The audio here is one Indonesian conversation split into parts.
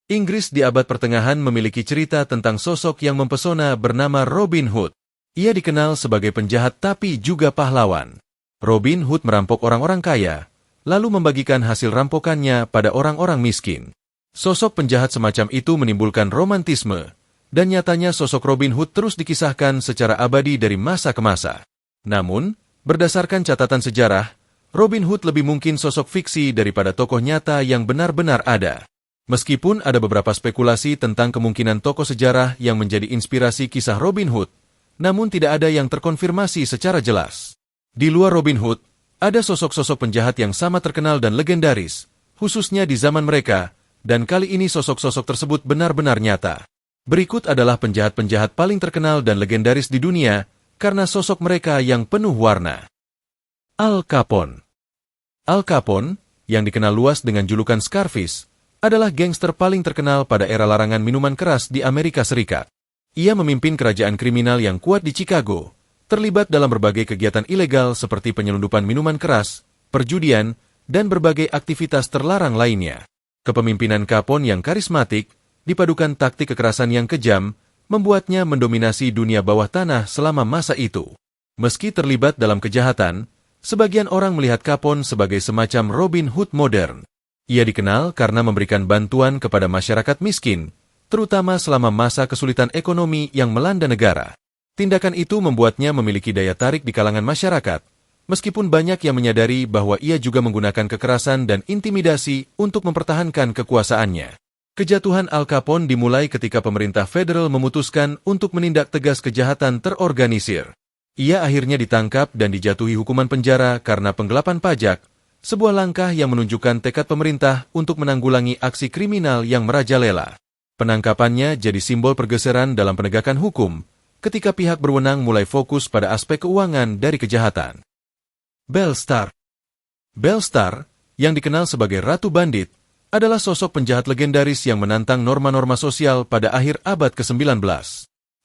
Inggris di abad pertengahan memiliki cerita tentang sosok yang mempesona bernama Robin Hood. Ia dikenal sebagai penjahat tapi juga pahlawan. Robin Hood merampok orang-orang kaya, lalu membagikan hasil rampokannya pada orang-orang miskin. Sosok penjahat semacam itu menimbulkan romantisme, dan nyatanya sosok Robin Hood terus dikisahkan secara abadi dari masa ke masa. Namun, berdasarkan catatan sejarah, Robin Hood lebih mungkin sosok fiksi daripada tokoh nyata yang benar-benar ada. Meskipun ada beberapa spekulasi tentang kemungkinan tokoh sejarah yang menjadi inspirasi kisah Robin Hood, namun tidak ada yang terkonfirmasi secara jelas. Di luar Robin Hood, ada sosok-sosok penjahat yang sama terkenal dan legendaris, khususnya di zaman mereka, dan kali ini sosok-sosok tersebut benar-benar nyata. Berikut adalah penjahat-penjahat paling terkenal dan legendaris di dunia, karena sosok mereka yang penuh warna. Al Capone. Al Capone, yang dikenal luas dengan julukan Scarface, adalah gangster paling terkenal pada era larangan minuman keras di Amerika Serikat. Ia memimpin kerajaan kriminal yang kuat di Chicago, terlibat dalam berbagai kegiatan ilegal seperti penyelundupan minuman keras, perjudian, dan berbagai aktivitas terlarang lainnya. Kepemimpinan Capone yang karismatik, dipadukan taktik kekerasan yang kejam, membuatnya mendominasi dunia bawah tanah selama masa itu. Meski terlibat dalam kejahatan, sebagian orang melihat Capone sebagai semacam Robin Hood modern. Ia dikenal karena memberikan bantuan kepada masyarakat miskin, terutama selama masa kesulitan ekonomi yang melanda negara. Tindakan itu membuatnya memiliki daya tarik di kalangan masyarakat, meskipun banyak yang menyadari bahwa ia juga menggunakan kekerasan dan intimidasi untuk mempertahankan kekuasaannya. Kejatuhan Al Capone dimulai ketika pemerintah federal memutuskan untuk menindak tegas kejahatan terorganisir. Ia akhirnya ditangkap dan dijatuhi hukuman penjara karena penggelapan pajak, sebuah langkah yang menunjukkan tekad pemerintah untuk menanggulangi aksi kriminal yang merajalela. Penangkapannya jadi simbol pergeseran dalam penegakan hukum, ketika pihak berwenang mulai fokus pada aspek keuangan dari kejahatan. Belle Starr. Belle Starr, yang dikenal sebagai Ratu Bandit, adalah sosok penjahat legendaris yang menantang norma-norma sosial pada akhir abad ke-19.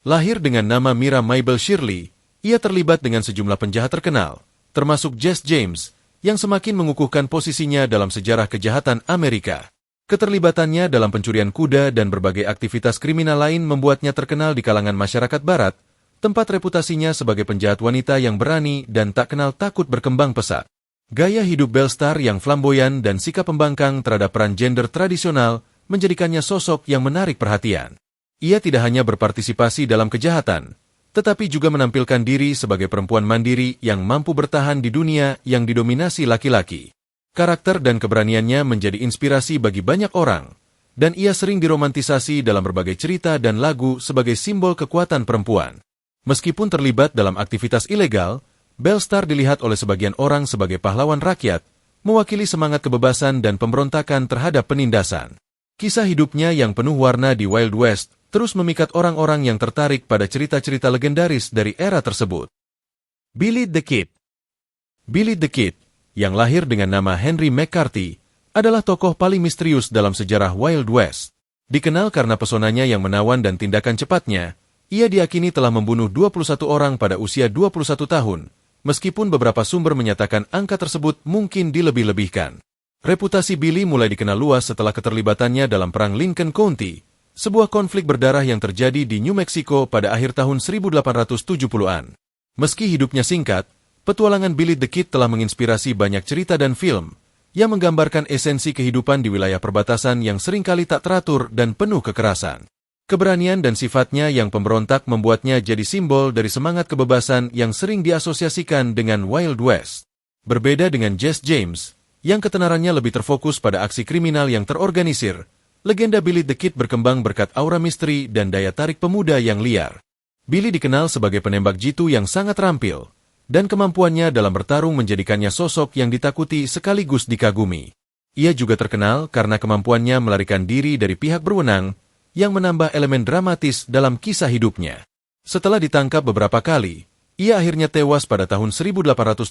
Lahir dengan nama Myra Mabel Shirley, ia terlibat dengan sejumlah penjahat terkenal, termasuk Jesse James, yang semakin mengukuhkan posisinya dalam sejarah kejahatan Amerika. Keterlibatannya dalam pencurian kuda dan berbagai aktivitas kriminal lain membuatnya terkenal di kalangan masyarakat barat, tempat reputasinya sebagai penjahat wanita yang berani dan tak kenal takut berkembang pesat. Gaya hidup Belle Starr yang flamboyan dan sikap pembangkang terhadap peran gender tradisional menjadikannya sosok yang menarik perhatian. Ia tidak hanya berpartisipasi dalam kejahatan, tetapi juga menampilkan diri sebagai perempuan mandiri yang mampu bertahan di dunia yang didominasi laki-laki. Karakter dan keberaniannya menjadi inspirasi bagi banyak orang, dan ia sering diromantisasi dalam berbagai cerita dan lagu sebagai simbol kekuatan perempuan. Meskipun terlibat dalam aktivitas ilegal, Belle Starr dilihat oleh sebagian orang sebagai pahlawan rakyat, mewakili semangat kebebasan dan pemberontakan terhadap penindasan. Kisah hidupnya yang penuh warna di Wild West terus memikat orang-orang yang tertarik pada cerita-cerita legendaris dari era tersebut. Billy the Kid. Billy the Kid, yang lahir dengan nama Henry McCarthy, adalah tokoh paling misterius dalam sejarah Wild West. Dikenal karena pesonanya yang menawan dan tindakan cepatnya, ia diyakini telah membunuh 21 orang pada usia 21 tahun, meskipun beberapa sumber menyatakan angka tersebut mungkin dilebih-lebihkan. Reputasi Billy mulai dikenal luas setelah keterlibatannya dalam Perang Lincoln County, sebuah konflik berdarah yang terjadi di New Mexico pada akhir tahun 1870-an. Meski hidupnya singkat, petualangan Billy the Kid telah menginspirasi banyak cerita dan film, yang menggambarkan esensi kehidupan di wilayah perbatasan yang seringkali tak teratur dan penuh kekerasan. Keberanian dan sifatnya yang pemberontak membuatnya jadi simbol dari semangat kebebasan yang sering diasosiasikan dengan Wild West. Berbeda dengan Jesse James, yang ketenarannya lebih terfokus pada aksi kriminal yang terorganisir, legenda Billy the Kid berkembang berkat aura misteri dan daya tarik pemuda yang liar. Billy dikenal sebagai penembak jitu yang sangat terampil, dan kemampuannya dalam bertarung menjadikannya sosok yang ditakuti sekaligus dikagumi. Ia juga terkenal karena kemampuannya melarikan diri dari pihak berwenang, yang menambah elemen dramatis dalam kisah hidupnya. Setelah ditangkap beberapa kali, ia akhirnya tewas pada tahun 1881,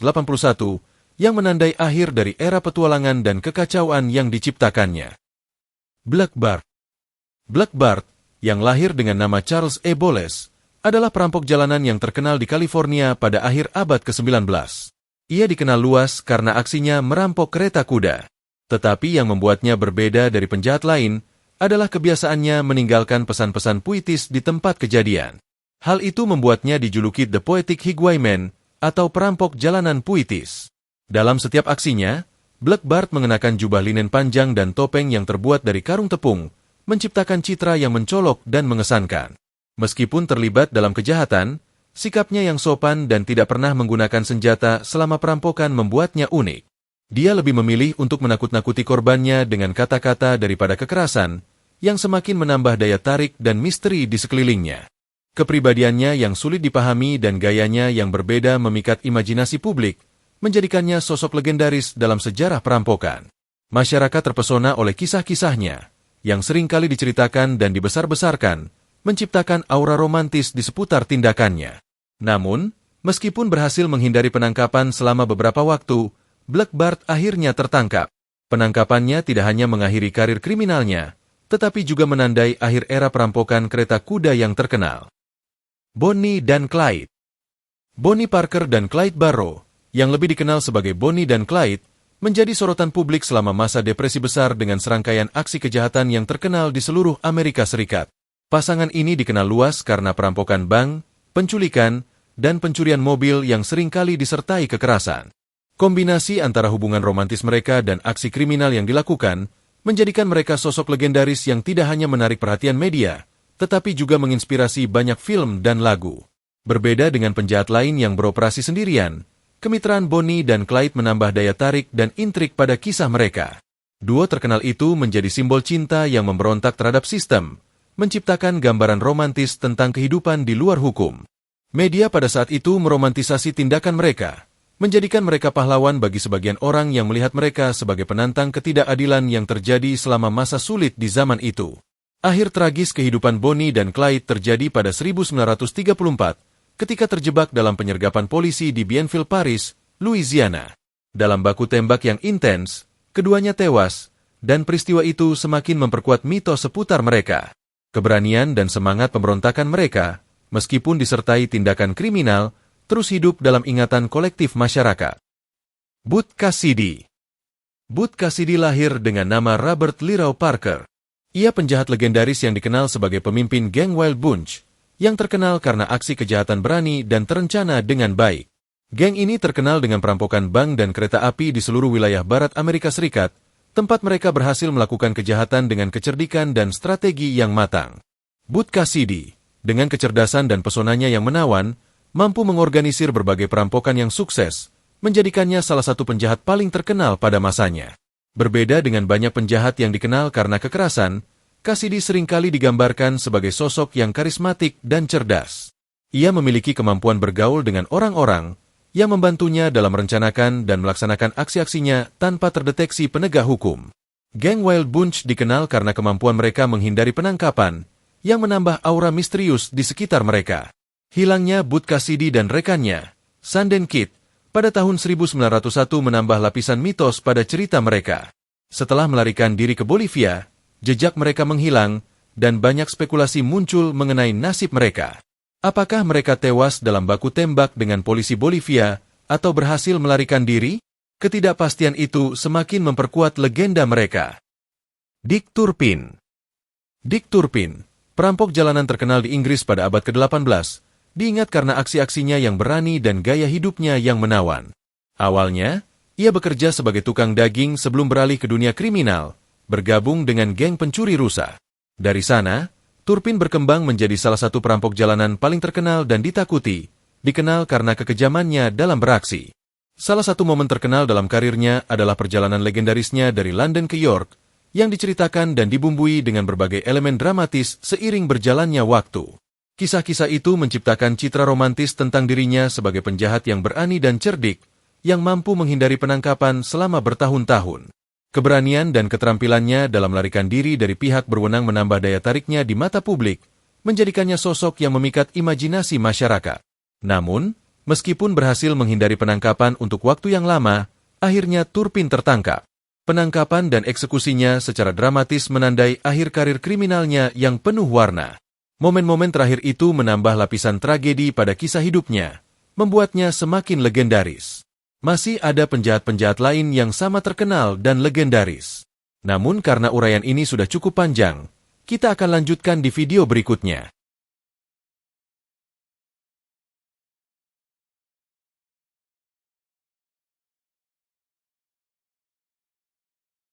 yang menandai akhir dari era petualangan dan kekacauan yang diciptakannya. Black Bart. Black Bart, yang lahir dengan nama Charles E. Bowles, adalah perampok jalanan yang terkenal di California pada akhir abad ke-19. Ia dikenal luas karena aksinya merampok kereta kuda. Tetapi yang membuatnya berbeda dari penjahat lain adalah kebiasaannya meninggalkan pesan-pesan puitis di tempat kejadian. Hal itu membuatnya dijuluki The Poetic Highwayman atau perampok jalanan puitis. Dalam setiap aksinya, Black Bart mengenakan jubah linen panjang dan topeng yang terbuat dari karung tepung, menciptakan citra yang mencolok dan mengesankan. Meskipun terlibat dalam kejahatan, sikapnya yang sopan dan tidak pernah menggunakan senjata selama perampokan membuatnya unik. Dia lebih memilih untuk menakut-nakuti korbannya dengan kata-kata daripada kekerasan, yang semakin menambah daya tarik dan misteri di sekelilingnya. Kepribadiannya yang sulit dipahami dan gayanya yang berbeda memikat imajinasi publik, menjadikannya sosok legendaris dalam sejarah perampokan. Masyarakat terpesona oleh kisah-kisahnya, yang seringkali diceritakan dan dibesar-besarkan, menciptakan aura romantis di seputar tindakannya. Namun, meskipun berhasil menghindari penangkapan selama beberapa waktu, Black Bart akhirnya tertangkap. Penangkapannya tidak hanya mengakhiri karir kriminalnya, tetapi juga menandai akhir era perampokan kereta kuda yang terkenal. Bonnie dan Clyde. Bonnie Parker dan Clyde Barrow, yang lebih dikenal sebagai Bonnie dan Clyde, menjadi sorotan publik selama masa depresi besar dengan serangkaian aksi kejahatan yang terkenal di seluruh Amerika Serikat. Pasangan ini dikenal luas karena perampokan bank, penculikan, dan pencurian mobil yang seringkali disertai kekerasan. Kombinasi antara hubungan romantis mereka dan aksi kriminal yang dilakukan, menjadikan mereka sosok legendaris yang tidak hanya menarik perhatian media, tetapi juga menginspirasi banyak film dan lagu. Berbeda dengan penjahat lain yang beroperasi sendirian, kemitraan Bonnie dan Clyde menambah daya tarik dan intrik pada kisah mereka. Duo terkenal itu menjadi simbol cinta yang memberontak terhadap sistem, menciptakan gambaran romantis tentang kehidupan di luar hukum. Media pada saat itu meromantisasi tindakan mereka, menjadikan mereka pahlawan bagi sebagian orang yang melihat mereka sebagai penantang ketidakadilan yang terjadi selama masa sulit di zaman itu. Akhir tragis kehidupan Bonnie dan Clyde terjadi pada 1934, ketika terjebak dalam penyergapan polisi di Bienville, Paris, Louisiana. Dalam baku tembak yang intens, keduanya tewas, dan peristiwa itu semakin memperkuat mitos seputar mereka. Keberanian dan semangat pemberontakan mereka, meskipun disertai tindakan kriminal, terus hidup dalam ingatan kolektif masyarakat. Butch Cassidy. Butch Cassidy lahir dengan nama Robert Leroy Parker. Ia penjahat legendaris yang dikenal sebagai pemimpin geng Wild Bunch, yang terkenal karena aksi kejahatan berani dan terencana dengan baik. Geng ini terkenal dengan perampokan bank dan kereta api di seluruh wilayah barat Amerika Serikat, tempat mereka berhasil melakukan kejahatan dengan kecerdikan dan strategi yang matang. Butch Cassidy, dengan kecerdasan dan pesonanya yang menawan, mampu mengorganisir berbagai perampokan yang sukses, menjadikannya salah satu penjahat paling terkenal pada masanya. Berbeda dengan banyak penjahat yang dikenal karena kekerasan, Cassidy seringkali digambarkan sebagai sosok yang karismatik dan cerdas. Ia memiliki kemampuan bergaul dengan orang-orang yang membantunya dalam merencanakan dan melaksanakan aksi-aksinya tanpa terdeteksi penegak hukum. Geng Wild Bunch dikenal karena kemampuan mereka menghindari penangkapan yang menambah aura misterius di sekitar mereka. Hilangnya Butch Cassidy dan rekannya, Sundance Kid, pada tahun 1901 menambah lapisan mitos pada cerita mereka. Setelah melarikan diri ke Bolivia, jejak mereka menghilang, dan banyak spekulasi muncul mengenai nasib mereka. Apakah mereka tewas dalam baku tembak dengan polisi Bolivia, atau berhasil melarikan diri? Ketidakpastian itu semakin memperkuat legenda mereka. Dick Turpin. Dick Turpin, perampok jalanan terkenal di Inggris pada abad ke-18, diingat karena aksi-aksinya yang berani dan gaya hidupnya yang menawan. Awalnya, ia bekerja sebagai tukang daging sebelum beralih ke dunia kriminal, bergabung dengan geng pencuri rusa. Dari sana, Turpin berkembang menjadi salah satu perampok jalanan paling terkenal dan ditakuti, dikenal karena kekejamannya dalam beraksi. Salah satu momen terkenal dalam karirnya adalah perjalanan legendarisnya dari London ke York, yang diceritakan dan dibumbui dengan berbagai elemen dramatis seiring berjalannya waktu. Kisah-kisah itu menciptakan citra romantis tentang dirinya sebagai penjahat yang berani dan cerdik, yang mampu menghindari penangkapan selama bertahun-tahun. Keberanian dan keterampilannya dalam melarikan diri dari pihak berwenang menambah daya tariknya di mata publik, menjadikannya sosok yang memikat imajinasi masyarakat. Namun, meskipun berhasil menghindari penangkapan untuk waktu yang lama, akhirnya Turpin tertangkap. Penangkapan dan eksekusinya secara dramatis menandai akhir karir kriminalnya yang penuh warna. Momen-momen terakhir itu menambah lapisan tragedi pada kisah hidupnya, membuatnya semakin legendaris. Masih ada penjahat-penjahat lain yang sama terkenal dan legendaris. Namun karena uraian ini sudah cukup panjang, kita akan lanjutkan di video berikutnya.